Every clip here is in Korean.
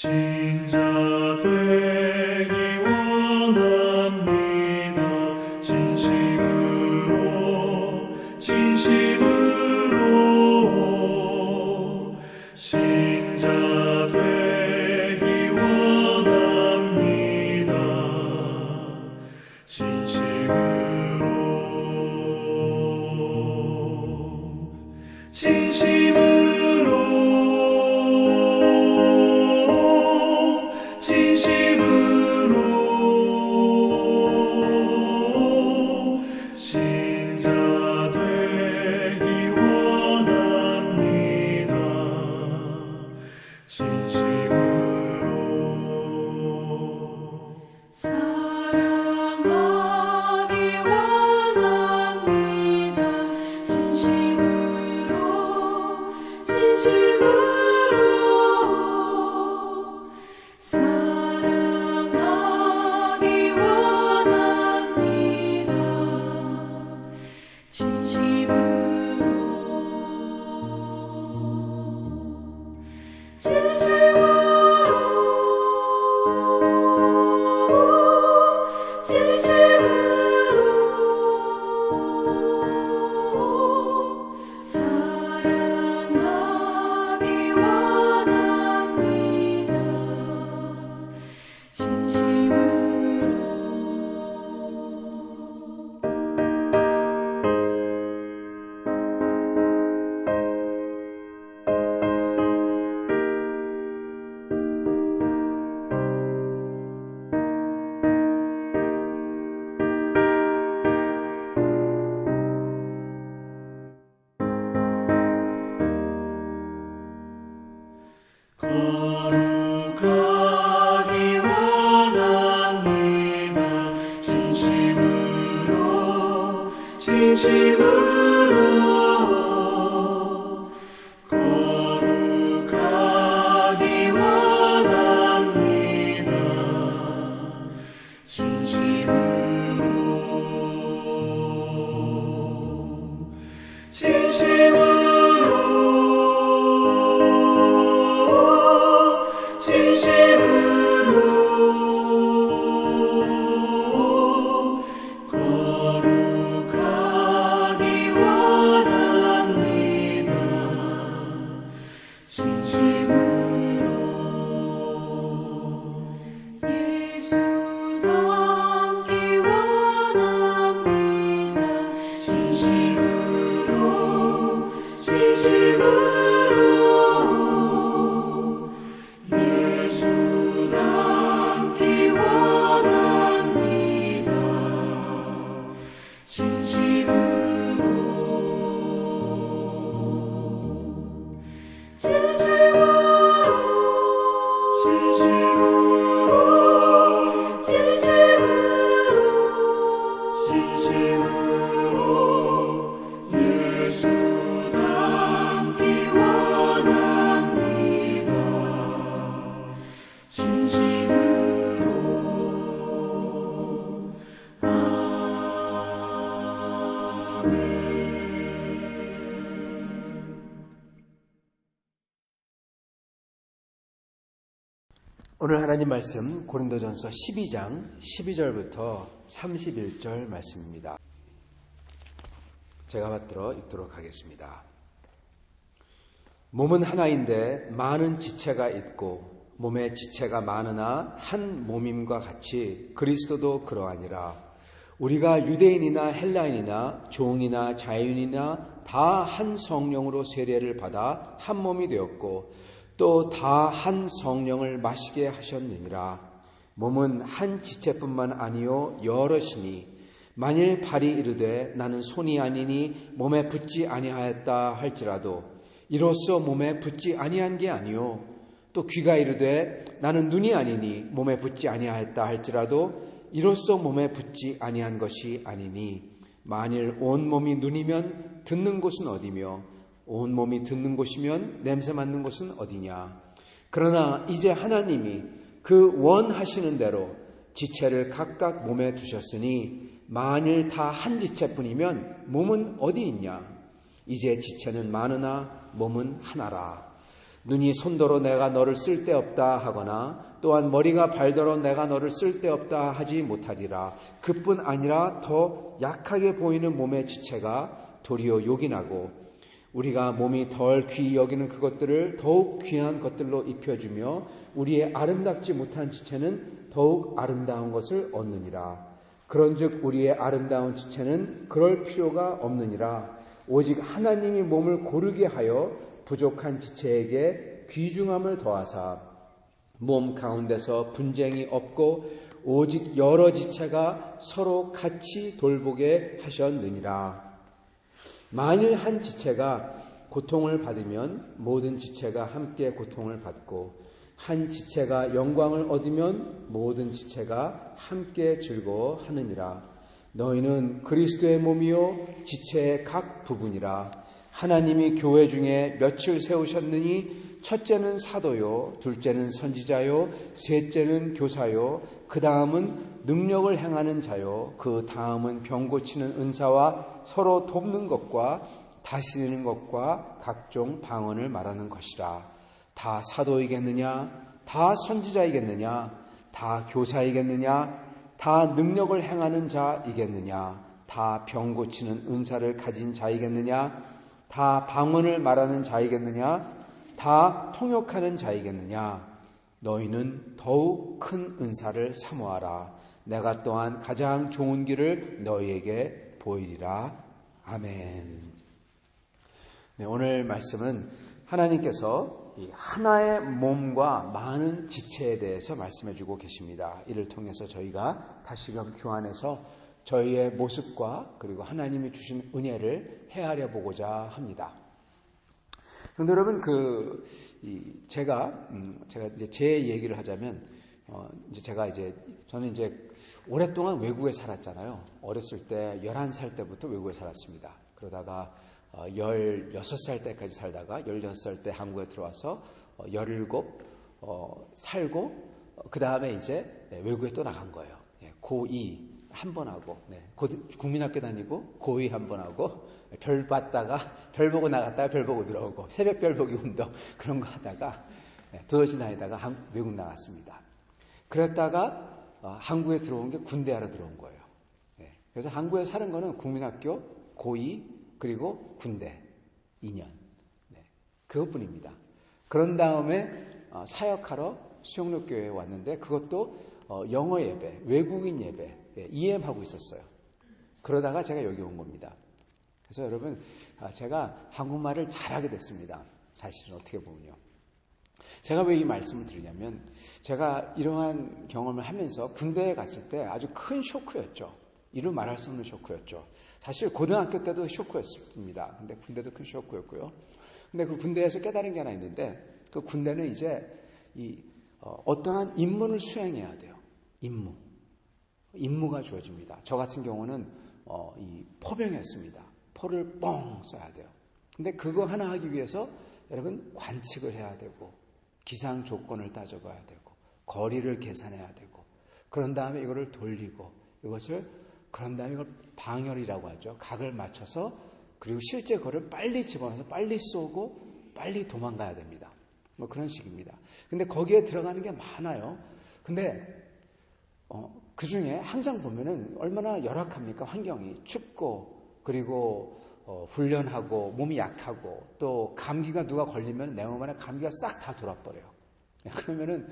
신자 되기 원합니다. 진심으로 신자 되기 원합니다. 진심으로 신자 되기 원합니다. 진심으로 사랑하기 원합니다. 진심으로 사랑하기 원합니다. 거룩하기 원합니다. 진심으로 거룩하기 원합니다. 예수 닮기 원합니다. 진심으로 예수 닮기 원합니다. 예수 닮기 원합니다. 진심으로 아멘. 오늘 하나님 말씀 고린도전서 12장 12절부터 31절 말씀입니다. 제가 받들어 읽도록 하겠습니다. 몸은 하나인데 많은 지체가 있고 몸에 지체가 많으나 한 몸임과 같이 그리스도도 그러하니라. 우리가 유대인이나 헬라인이나 종이나 자유인이나 다 한 성령으로 세례를 받아 한 몸이 되었고 또 다 한 성령을 마시게 하셨느니라. 몸은 한 지체뿐만 아니요 여럿이니 만일 발이 이르되 나는 손이 아니니 몸에 붙지 아니하였다 할지라도 이로써 몸에 붙지 아니한 게 아니요 또 귀가 이르되 나는 눈이 아니니 몸에 붙지 아니하였다 할지라도 이로써 몸에 붙지 아니한 것이 아니니 만일 온 몸이 눈이면 듣는 곳은 어디며 온 몸이 듣는 곳이면 냄새 맡는 곳은 어디냐. 그러나 이제 하나님이 그 원하시는 대로 지체를 각각 몸에 두셨으니 만일 다 한 지체뿐이면 몸은 어디 있냐. 이제 지체는 많으나 몸은 하나라. 눈이 손더러 내가 너를 쓸데없다 하거나 또한 머리가 발더러 내가 너를 쓸데없다 하지 못하리라. 그뿐 아니라 더 약하게 보이는 몸의 지체가 도리어 요긴하고 우리가 몸이 덜 귀히 여기는 그것들을 더욱 귀한 것들로 입혀주며 우리의 아름답지 못한 지체는 더욱 아름다운 것을 얻느니라. 그런즉 우리의 아름다운 지체는 그럴 필요가 없느니라. 오직 하나님이 몸을 고르게 하여 부족한 지체에게 귀중함을 더하사 몸 가운데서 분쟁이 없고 오직 여러 지체가 서로 같이 돌보게 하셨느니라. 만일 한 지체가 고통을 받으면 모든 지체가 함께 고통을 받고 한 지체가 영광을 얻으면 모든 지체가 함께 즐거워하느니라. 너희는 그리스도의 몸이요 지체의 각 부분이라. 하나님이 교회 중에 며칠 세우셨느니 첫째는 사도요, 둘째는 선지자요, 셋째는 교사요, 그 다음은 능력을 행하는 자요, 그 다음은 병 고치는 은사와 서로 돕는 것과 다스리는 것과 각종 방언을 말하는 것이라. 다 사도이겠느냐? 다 선지자이겠느냐? 다 교사이겠느냐? 다 능력을 행하는 자이겠느냐? 다 병 고치는 은사를 가진 자이겠느냐? 다 방언을 말하는 자이겠느냐? 다 통역하는 자이겠느냐? 너희는 더욱 큰 은사를 사모하라. 내가 또한 가장 좋은 길을 너희에게 보이리라. 아멘. 네, 오늘 말씀은 하나님께서 이 하나의 몸과 많은 지체에 대해서 말씀해 주고 계십니다. 이를 통해서 저희가 다시금 주 안에서 저희의 모습과 그리고 하나님이 주신 은혜를 헤아려 보고자 합니다. 그런데 여러분, 제가 이제 제 얘기를 하자면, 저는 이제 오랫동안 외국에 살았잖아요. 어렸을 때 11살 때부터 외국에 살았습니다. 그러다가 16살 때까지 살다가 16살 때 한국에 들어와서 17 살고 그 다음에 이제 외국에 또 나간 거예요. 고2 한 번 하고, 국민학교 다니고 고2 한 번 하고 별 봤다가 별 보고 나갔다가 별 보고 들어오고 새벽 별 보기 운동 그런 거 하다가 두어지 다니다가 외국 나갔습니다. 그랬다가 한국에 들어온 게 군대하러 들어온 거예요. 그래서 한국에 사는 거는 국민학교, 고2 그리고 군대 2년 그것뿐입니다. 그런 다음에 사역하러 수영록교회에 왔는데 그것도 영어 예배, 외국인 예배 EM하고 있었어요. 그러다가 제가 여기 온 겁니다. 그래서 여러분, 제가 한국말을 잘하게 됐습니다. 사실은 어떻게 보면요. 제가 왜 이 말씀을 드리냐면 제가 이러한 경험을 하면서 군대에 갔을 때 아주 큰 쇼크였죠. 이루 말할 수 없는 쇼크였죠. 사실 고등학교 때도 쇼크였습니다. 근데 군대도 큰 쇼크였고요. 근데 그 군대에서 깨달은 게 하나 있는데 그 군대는 이제 어떠한 임무를 수행해야 돼요. 임무가 주어집니다. 저 같은 경우는 포병이었습니다. 포를 뻥 쏴야 돼요. 근데 그거 하나 하기 위해서 여러분 관측을 해야 되고 기상 조건을 따져봐야 되고 거리를 계산해야 되고 그런 다음에 이거를 돌리고 그런 다음에 이걸 방열이라고 하죠. 각을 맞춰서 그리고 실제 그거를 빨리 집어넣어서 빨리 쏘고 빨리 도망가야 됩니다. 뭐 그런 식입니다. 근데 거기에 들어가는 게 많아요. 근데 그 중에 항상 보면은 얼마나 열악합니까? 환경이 춥고 그리고 훈련하고 몸이 약하고 또 감기가 누가 걸리면 내 몸 안에 감기가 싹 다 돌아버려요. 그러면은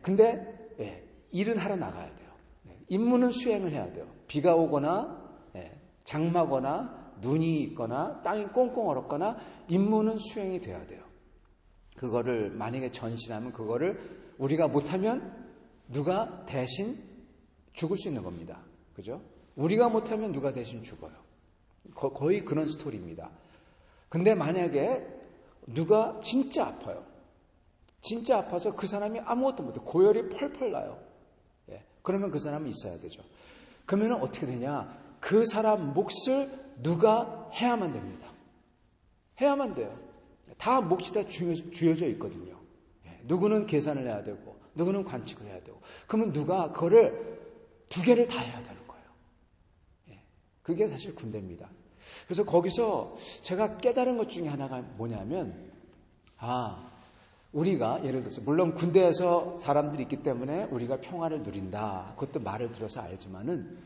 근데 일은 하러 나가야 돼요. 임무는 수행을 해야 돼요. 비가 오거나 장마거나 눈이 있거나 땅이 꽁꽁 얼었거나 임무는 수행이 돼야 돼요. 그거를 만약에 전신하면 그거를 우리가 못하면 누가 대신 죽을 수 있는 겁니다. 그죠? 우리가 못하면 누가 대신 죽어요. 거의 그런 스토리입니다. 근데 만약에 누가 진짜 아파요. 진짜 아파서 그 사람이 아무것도 못해. 고열이 펄펄 나요. 그러면 그 사람은 있어야 되죠. 그러면 어떻게 되냐? 그 사람 몫을 누가 해야만 됩니다. 해야만 돼요. 다 몫이 다 주어져 있거든요. 누구는 계산을 해야 되고 누구는 관측을 해야 되고 그러면 누가 그거를 두 개를 다 해야 되는 거예요. 그게 사실 군대입니다. 그래서 거기서 제가 깨달은 것 중에 하나가 뭐냐면 우리가 예를 들어서 물론 군대에서 사람들이 있기 때문에 우리가 평화를 누린다. 그것도 말을 들어서 알지만은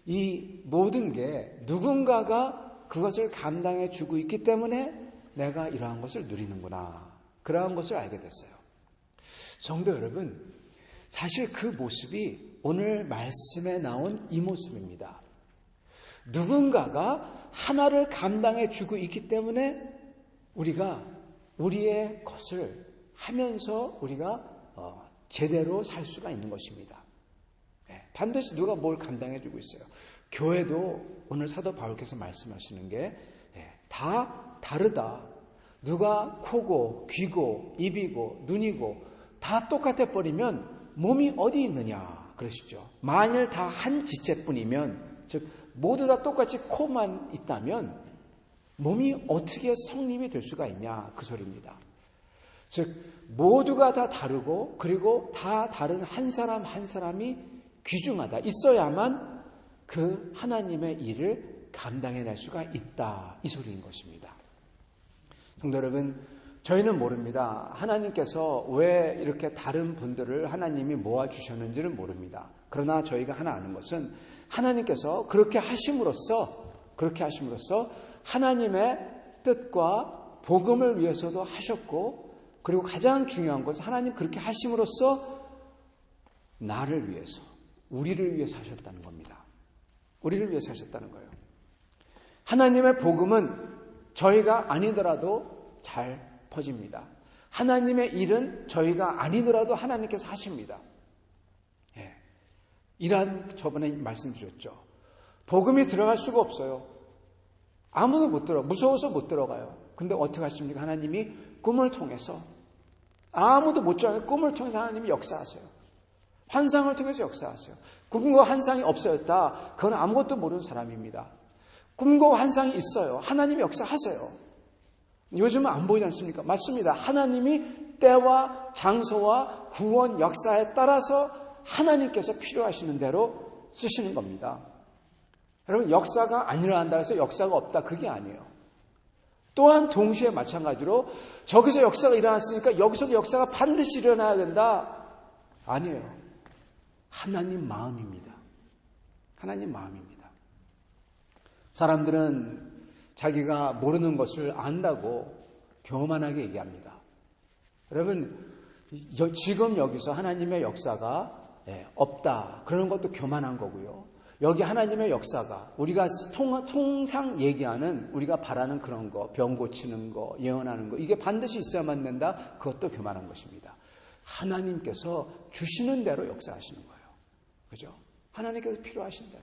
이 모든 게 누군가가 그것을 감당해 주고 있기 때문에 내가 이러한 것을 누리는구나. 그러한 것을 알게 됐어요. 성도 여러분, 사실 그 모습이 오늘 말씀에 나온 이 모습입니다. 누군가가 하나를 감당해 주고 있기 때문에 우리가 우리의 것을 하면서 우리가 제대로 살 수가 있는 것입니다. 반드시 누가 뭘 감당해 주고 있어요. 교회도 오늘 사도 바울께서 말씀하시는 게 다 다르다. 누가 코고 귀고 입이고 눈이고 다 똑같아 버리면 몸이 어디 있느냐 그러시죠. 만일 다 한 지체뿐이면, 즉 모두 다 똑같이 코만 있다면 몸이 어떻게 성립이 될 수가 있냐 그 소리입니다. 즉 모두가 다 다르고 그리고 다 다른 한 사람 한 사람이 귀중하다. 있어야만 그 하나님의 일을 감당해낼 수가 있다. 이 소리인 것입니다. 성도 여러분, 저희는 모릅니다. 하나님께서 왜 이렇게 다른 분들을 하나님이 모아주셨는지는 모릅니다. 그러나 저희가 하나 아는 것은 하나님께서 그렇게 하심으로써 하나님의 뜻과 복음을 위해서도 하셨고, 그리고 가장 중요한 것은 하나님 그렇게 하심으로써 나를 위해서, 우리를 위해서 하셨다는 겁니다. 우리를 위해서 하셨다는 거예요. 하나님의 복음은 저희가 아니더라도 잘 퍼집니다. 하나님의 일은 저희가 아니더라도 하나님께서 하십니다. 이란 저번에 말씀드렸죠. 복음이 들어갈 수가 없어요. 아무도 못 들어가요. 무서워서 못 들어가요. 근데 어떻게 하십니까? 하나님이 꿈을 통해서, 아무도 못 들어가요. 꿈을 통해서 하나님이 역사하세요. 환상을 통해서 역사하세요. 꿈과 환상이 없어졌다. 그건 아무것도 모르는 사람입니다. 꿈과 환상이 있어요. 하나님이 역사하세요. 요즘은 안 보이지 않습니까? 맞습니다. 하나님이 때와 장소와 구원 역사에 따라서 하나님께서 필요하시는 대로 쓰시는 겁니다. 여러분, 역사가 안 일어난다 해서 역사가 없다, 그게 아니에요. 또한 동시에 마찬가지로 저기서 역사가 일어났으니까 여기서도 역사가 반드시 일어나야 된다, 아니에요. 하나님 마음입니다. 하나님 마음입니다. 사람들은 자기가 모르는 것을 안다고 교만하게 얘기합니다. 여러분, 지금 여기서 하나님의 역사가 없다, 그러는 것도 교만한 거고요. 여기 하나님의 역사가 우리가 통상 얘기하는, 우리가 바라는 그런 거, 병 고치는 거, 예언하는 거, 이게 반드시 있어야만 된다, 그것도 교만한 것입니다. 하나님께서 주시는 대로 역사하시는 거예요. 그죠? 하나님께서 필요하신 대로.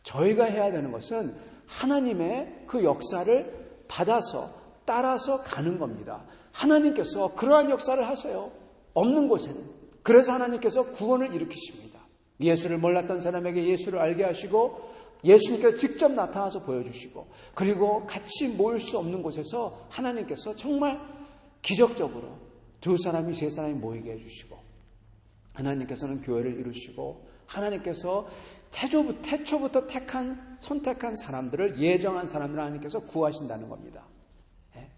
저희가 해야 되는 것은 하나님의 그 역사를 받아서 따라서 가는 겁니다. 하나님께서 그러한 역사를 하세요. 없는 곳에는. 그래서 하나님께서 구원을 일으키십니다. 예수를 몰랐던 사람에게 예수를 알게 하시고, 예수님께서 직접 나타나서 보여주시고, 그리고 같이 모일 수 없는 곳에서 하나님께서 정말 기적적으로 두 사람이 세 사람이 모이게 해주시고, 하나님께서는 교회를 이루시고, 하나님께서 태초부터 선택한 사람들을, 예정한 사람들을 하나님께서 구하신다는 겁니다.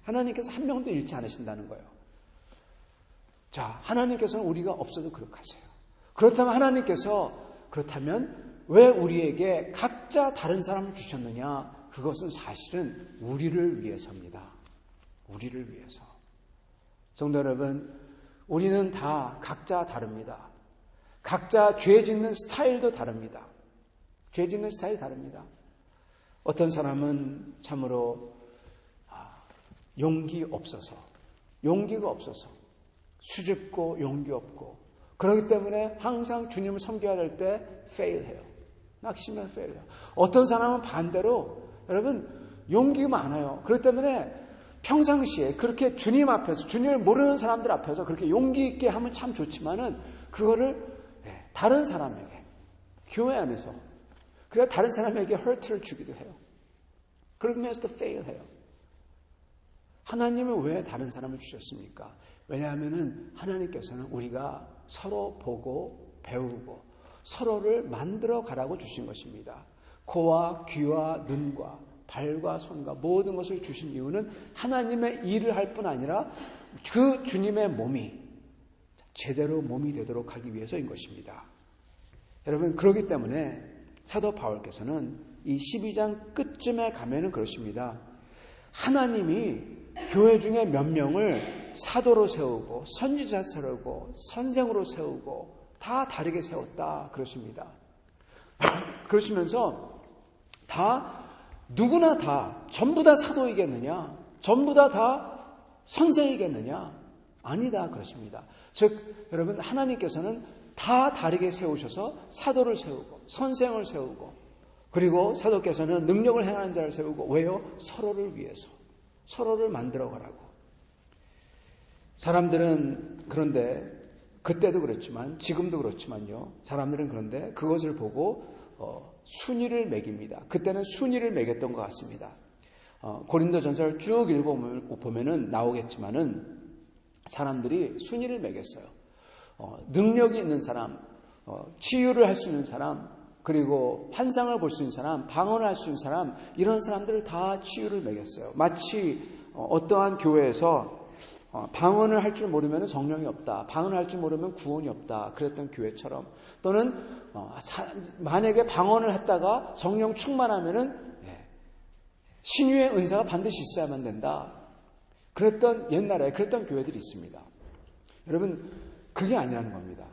하나님께서 한 명도 잃지 않으신다는 거예요. 자, 하나님께서는 우리가 없어도 그렇게 하세요. 그렇다면 왜 우리에게 각자 다른 사람을 주셨느냐? 그것은 사실은 우리를 위해서입니다. 우리를 위해서. 성도 여러분, 우리는 다 각자 다릅니다. 각자 죄 짓는 스타일도 다릅니다. 죄 짓는 스타일이 다릅니다. 어떤 사람은 참으로 용기가 없어서 수줍고 용기 없고, 그렇기 때문에 항상 주님을 섬겨야 될 때 fail해요. 낙심해서 fail해요. 어떤 사람은 반대로, 여러분, 용기가 많아요. 그렇기 때문에 평상시에 그렇게 주님 앞에서, 주님을 모르는 사람들 앞에서 그렇게 용기 있게 하면 참 좋지만은, 그거를 다른 사람에게, 교회 안에서, 그래야 다른 사람에게 hurt를 주기도 해요. 그러면서도 fail해요. 하나님은 왜 다른 사람을 주셨습니까? 왜냐하면은 하나님께서는 우리가 서로 보고 배우고 서로를 만들어 가라고 주신 것입니다. 코와 귀와 눈과 발과 손과 모든 것을 주신 이유는 하나님의 일을 할 뿐 아니라 그 주님의 몸이 제대로 몸이 되도록 하기 위해서인 것입니다. 여러분, 그렇기 때문에 사도 바울께서는 이 12장 끝쯤에 가면은 그렇습니다. 하나님이 교회 중에 몇 명을 사도로 세우고 선지자 세우고 선생으로 세우고 다 다르게 세웠다 그러십니다. 그러시면서 누구나 다 전부 다 사도이겠느냐? 전부 다 선생이겠느냐? 아니다 그러십니다. 즉 여러분, 하나님께서는 다 다르게 세우셔서 사도를 세우고 선생을 세우고 그리고 사도께서는 능력을 행하는 자를 세우고 왜요? 서로를 위해서 서로를 만들어 가라고. 사람들은 그런데 그때도 그렇지만 지금도 그렇지만요. 사람들은 그런데 그것을 보고 순위를 매깁니다. 그때는 순위를 매겼던 것 같습니다. 고린도전서를 쭉 읽어보면은 나오겠지만은 사람들이 순위를 매겼어요. 능력이 있는 사람, 치유를 할 수 있는 사람, 그리고 환상을 볼 수 있는 사람, 방언을 할 수 있는 사람, 이런 사람들을 다 치유를 매겼어요. 마치 어떠한 교회에서 방언을 할 줄 모르면 성령이 없다, 방언을 할 줄 모르면 구원이 없다 그랬던 교회처럼, 또는 만약에 방언을 했다가 성령 충만하면은 신유의 은사가 반드시 있어야만 된다 그랬던, 옛날에 그랬던 교회들이 있습니다. 여러분, 그게 아니라는 겁니다.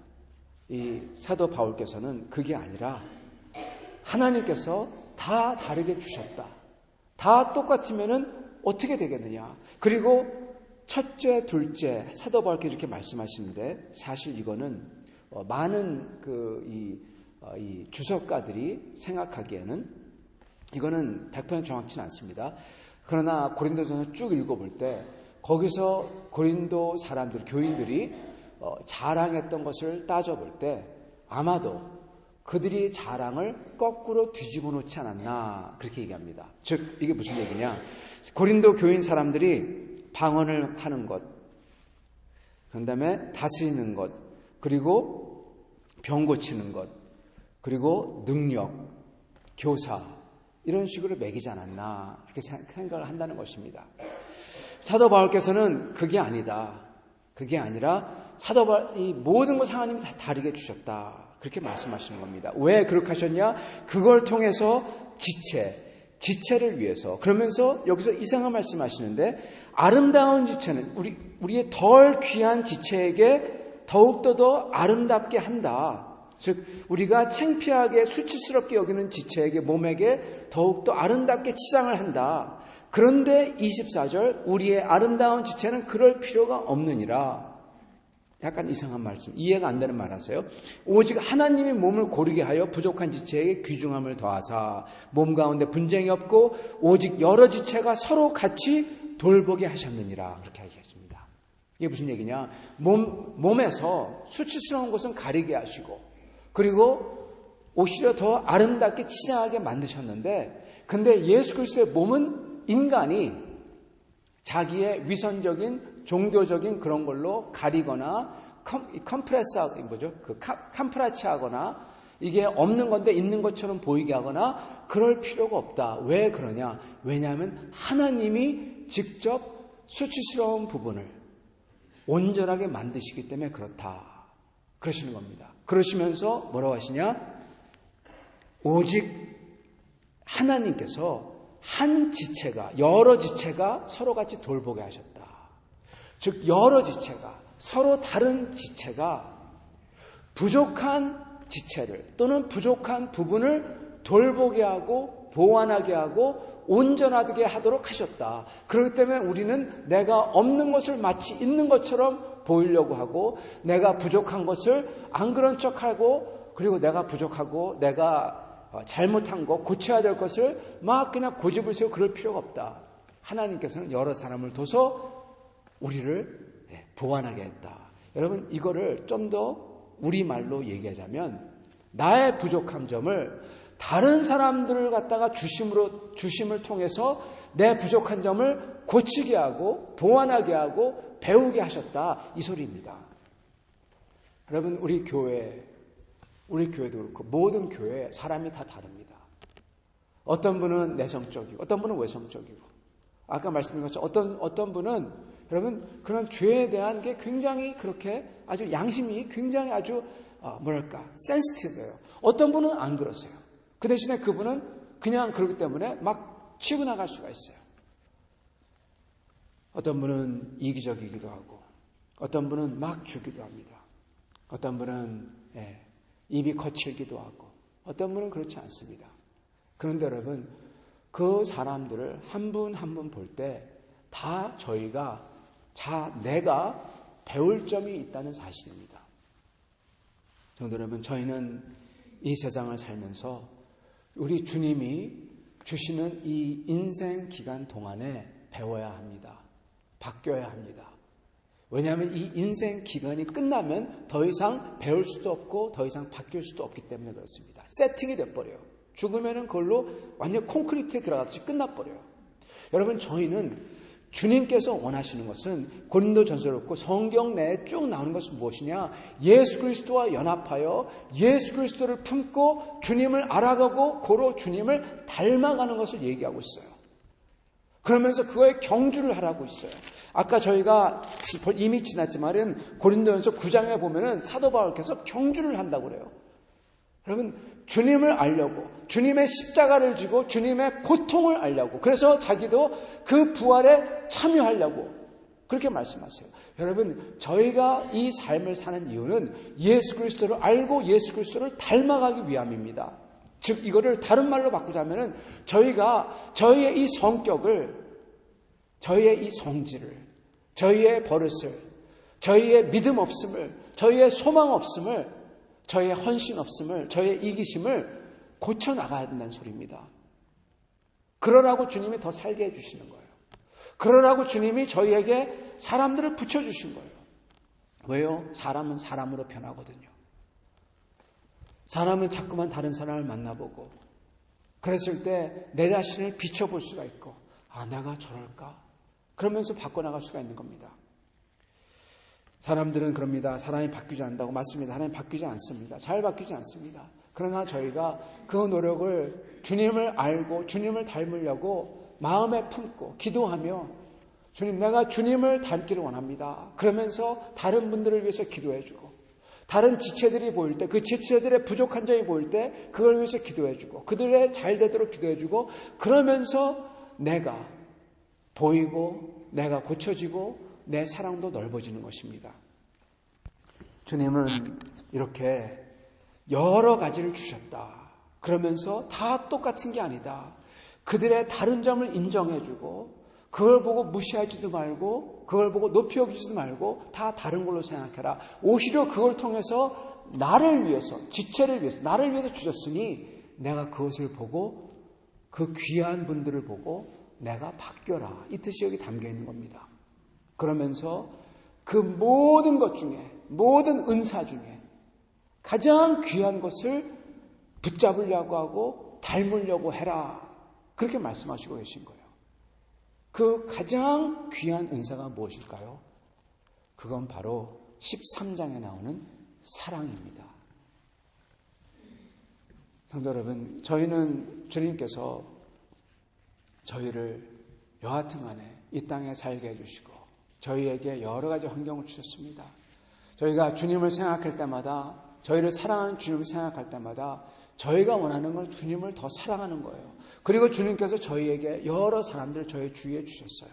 이 사도 바울께서는 그게 아니라 하나님께서 다 다르게 주셨다. 다 똑같으면은 어떻게 되겠느냐. 그리고 첫째, 둘째, 사도 바울께서 이렇게 말씀하시는데 사실 이거는 많은 이 주석가들이 생각하기에는 이거는 100% 정확치는 않습니다. 그러나 고린도전서 쭉 읽어볼 때 거기서 고린도 사람들, 교인들이 자랑했던 것을 따져볼 때 아마도 그들이 자랑을 거꾸로 뒤집어 놓지 않았나 그렇게 얘기합니다. 즉 이게 무슨 얘기냐. 고린도 교인 사람들이 방언을 하는 것, 그 다음에 다스리는 것, 그리고 병 고치는 것, 그리고 능력, 교사 이런 식으로 매기지 않았나 그렇게 생각을 한다는 것입니다. 사도 바울께서는 그게 아니다. 그게 아니라 사도 바울 이 모든 것을 하나님이 다 다르게 주셨다. 그렇게 말씀하시는 겁니다. 왜 그렇게 하셨냐? 그걸 통해서 지체를 위해서. 그러면서 여기서 이상한 말씀하시는데 아름다운 지체는 우리의 덜 귀한 지체에게 더욱더 더 아름답게 한다. 즉 우리가 창피하게 수치스럽게 여기는 지체에게 몸에게 더욱더 아름답게 치장을 한다. 그런데 24절 우리의 아름다운 지체는 그럴 필요가 없느니라. 약간 이상한 말씀, 이해가 안 되는 말 하세요. 오직 하나님이 몸을 고르게 하여 부족한 지체에게 귀중함을 더하사 몸 가운데 분쟁이 없고 오직 여러 지체가 서로 같이 돌보게 하셨느니라. 그렇게 하셨습니다. 이게 무슨 얘기냐? 몸에서 수치스러운 것은 가리게 하시고 그리고 오히려 더 아름답게 치장하게 만드셨는데, 근데 예수 그리스도의 몸은 인간이 자기의 위선적인 종교적인 그런 걸로 가리거나 컴프라치하거나 이게 없는 건데 있는 것처럼 보이게 하거나 그럴 필요가 없다. 왜 그러냐? 왜냐하면 하나님이 직접 수치스러운 부분을 온전하게 만드시기 때문에 그렇다. 그러시는 겁니다. 그러시면서 뭐라고 하시냐? 오직 하나님께서 한 지체가, 여러 지체가 서로 같이 돌보게 하셨다. 즉 여러 지체가, 서로 다른 지체가 부족한 지체를 또는 부족한 부분을 돌보게 하고 보완하게 하고 온전하게 하도록 하셨다. 그렇기 때문에 우리는 내가 없는 것을 마치 있는 것처럼 보이려고 하고, 내가 부족한 것을 안 그런 척하고, 그리고 내가 부족하고 내가 잘못한 거, 고쳐야 될 것을 막 그냥 고집을 세우고 그럴 필요가 없다. 하나님께서는 여러 사람을 둬서 우리를 보완하게 했다. 여러분, 이거를 좀 더 우리말로 얘기하자면 나의 부족한 점을 다른 사람들을 갖다가 주심을 통해서 내 부족한 점을 고치게 하고 보완하게 하고 배우게 하셨다. 이 소리입니다. 여러분, 우리 교회도 그렇고 모든 교회 사람이 다 다릅니다. 어떤 분은 내성적이고 어떤 분은 외성적이고 아까 말씀드린 것처럼 어떤 분은 여러분 그런 죄에 대한 게 굉장히 그렇게 아주 양심이 굉장히 아주 센시티브해요. 어떤 분은 안 그러세요. 그 대신에 그분은 그냥 그렇기 때문에 막 치고 나갈 수가 있어요. 어떤 분은 이기적이기도 하고 어떤 분은 막 주기도 합니다. 어떤 분은 입이 거칠기도 하고 어떤 분은 그렇지 않습니다. 그런데 여러분 그 사람들을 한 분 한 분 볼 때 다 내가 배울 점이 있다는 사실입니다. 성도 여러분, 저희는 이 세상을 살면서 우리 주님이 주시는 이 인생 기간 동안에 배워야 합니다. 바뀌어야 합니다. 왜냐하면 이 인생 기간이 끝나면 더 이상 배울 수도 없고 더 이상 바뀔 수도 없기 때문에 그렇습니다. 세팅이 돼버려요. 죽으면은 그걸로 완전 콘크리트에 들어가듯이 끝나버려요. 여러분, 저희는 주님께서 원하시는 것은 고린도전서를 읽고 성경 내에 쭉 나오는 것은 무엇이냐? 예수 그리스도와 연합하여 예수 그리스도를 품고 주님을 알아가고 고로 주님을 닮아가는 것을 얘기하고 있어요. 그러면서 그거에 경주를 하라고 있어요. 아까 저희가 이미 지났지만은 고린도전서 9장에 보면은 사도 바울께서 경주를 한다고 그래요. 여러분, 주님을 알려고, 주님의 십자가를 지고 주님의 고통을 알려고, 그래서 자기도 그 부활에 참여하려고 그렇게 말씀하세요. 여러분, 저희가 이 삶을 사는 이유는 예수 그리스도를 알고 예수 그리스도를 닮아가기 위함입니다. 즉 이거를 다른 말로 바꾸자면은 저희가 저희의 이 성격을, 저희의 이 성질을, 저희의 버릇을, 저희의 믿음 없음을, 저희의 소망 없음을, 저희의 헌신 없음을, 저희의 이기심을 고쳐나가야 된다는 소리입니다. 그러라고 주님이 더 살게 해주시는 거예요. 그러라고 주님이 저희에게 사람들을 붙여주신 거예요. 왜요? 사람은 사람으로 변하거든요. 사람은 자꾸만 다른 사람을 만나보고 그랬을 때 내 자신을 비춰볼 수가 있고 내가 저럴까? 그러면서 바꿔나갈 수가 있는 겁니다. 사람들은 그럽니다. 사람이 바뀌지 않는다고. 맞습니다. 하나님 바뀌지 않습니다. 잘 바뀌지 않습니다. 그러나 저희가 그 노력을 주님을 알고 주님을 닮으려고 마음에 품고 기도하며 주님, 내가 주님을 닮기를 원합니다. 그러면서 다른 분들을 위해서 기도해주고 다른 지체들이 보일 때 그 지체들의 부족한 점이 보일 때 그걸 위해서 기도해주고 그들의 잘 되도록 기도해주고 그러면서 내가 보이고 내가 고쳐지고 내 사랑도 넓어지는 것입니다. 주님은 이렇게 여러 가지를 주셨다. 그러면서 다 똑같은 게 아니다. 그들의 다른 점을 인정해주고 그걸 보고 무시하지도 말고 그걸 보고 높이 여기지도 말고 다 다른 걸로 생각해라. 오히려 그걸 통해서 나를 위해서, 지체를 위해서, 나를 위해서 주셨으니 내가 그것을 보고 그 귀한 분들을 보고 내가 바뀌어라. 이 뜻이 여기 담겨 있는 겁니다. 그러면서 그 모든 것 중에, 모든 은사 중에 가장 귀한 것을 붙잡으려고 하고 닮으려고 해라. 그렇게 말씀하시고 계신 거예요. 그 가장 귀한 은사가 무엇일까요? 그건 바로 13장에 나오는 사랑입니다. 성도 여러분, 저희는 주님께서 저희를 여하튼 간에 이 땅에 살게 해주시고 저희에게 여러 가지 환경을 주셨습니다. 저희가 주님을 생각할 때마다, 저희를 사랑하는 주님을 생각할 때마다 저희가 원하는 건 주님을 더 사랑하는 거예요. 그리고 주님께서 저희에게 여러 사람들을 저희 주위에 주셨어요.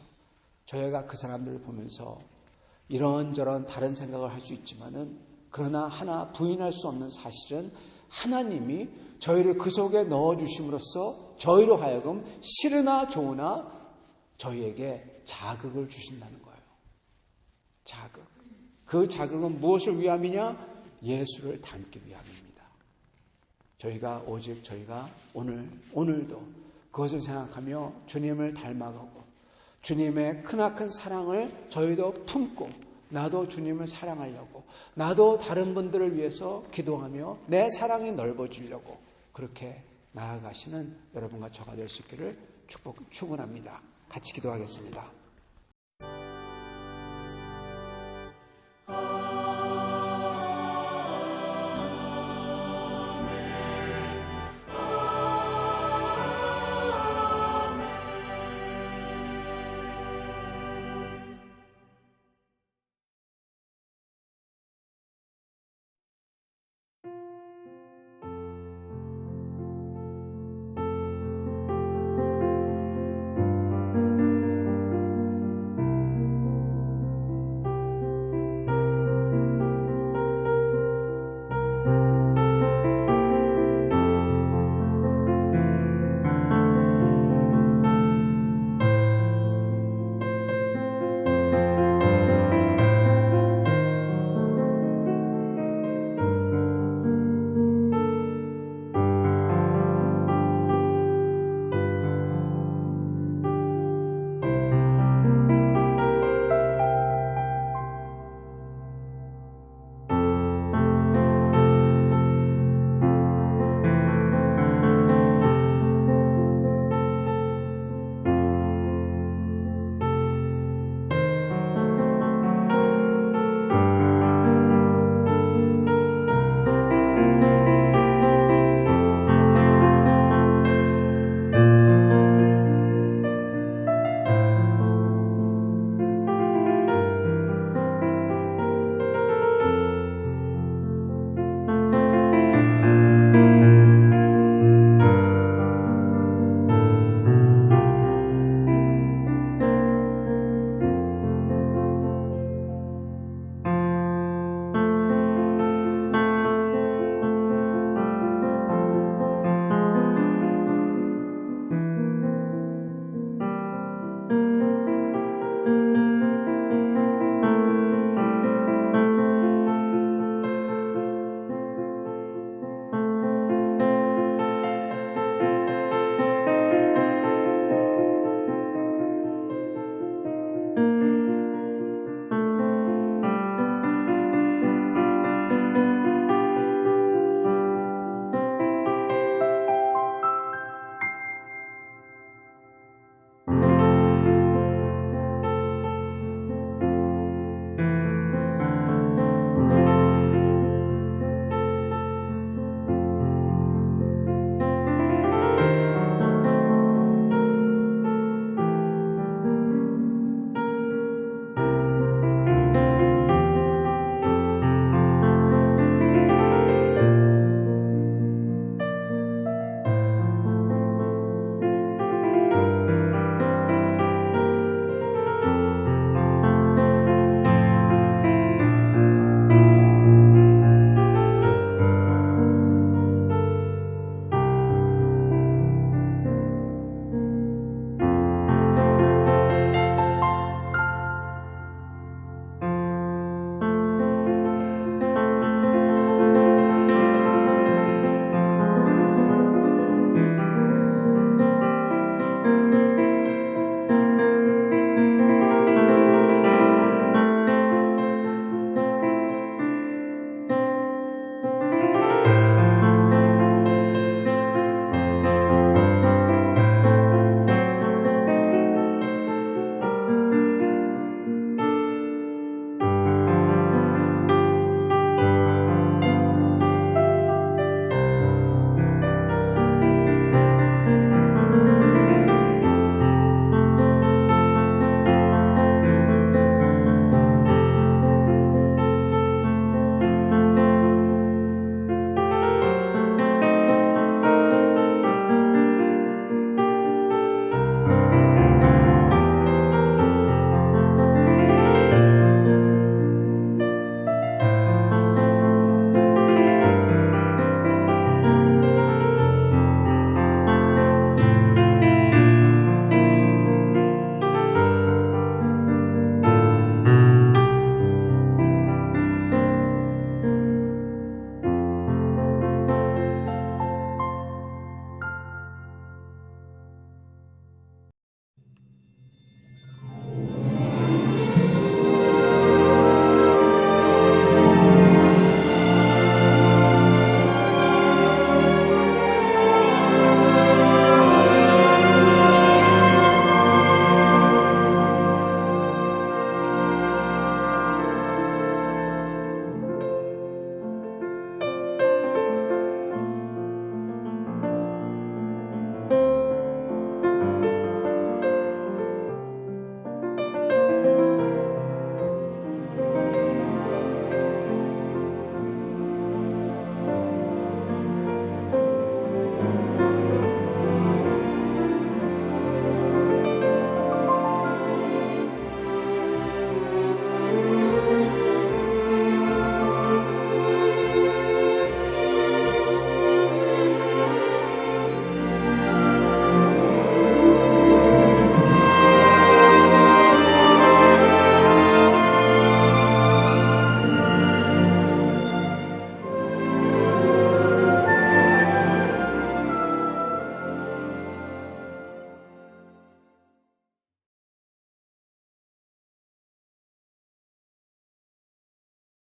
저희가 그 사람들을 보면서 이런저런 다른 생각을 할 수 있지만은 그러나 하나 부인할 수 없는 사실은 하나님이 저희를 그 속에 넣어주심으로써 저희로 하여금 싫으나 좋으나 저희에게 자극을 주신다는 거예요. 자극. 그 자극은 무엇을 위함이냐? 예수를 닮기 위함입니다. 저희가 오늘도 그것을 생각하며 주님을 닮아가고 주님의 크나큰 사랑을 저희도 품고 나도 주님을 사랑하려고 나도 다른 분들을 위해서 기도하며 내 사랑이 넓어지려고 그렇게 나아가시는 여러분과 저가 될 수 있기를 축원합니다. 같이 기도하겠습니다.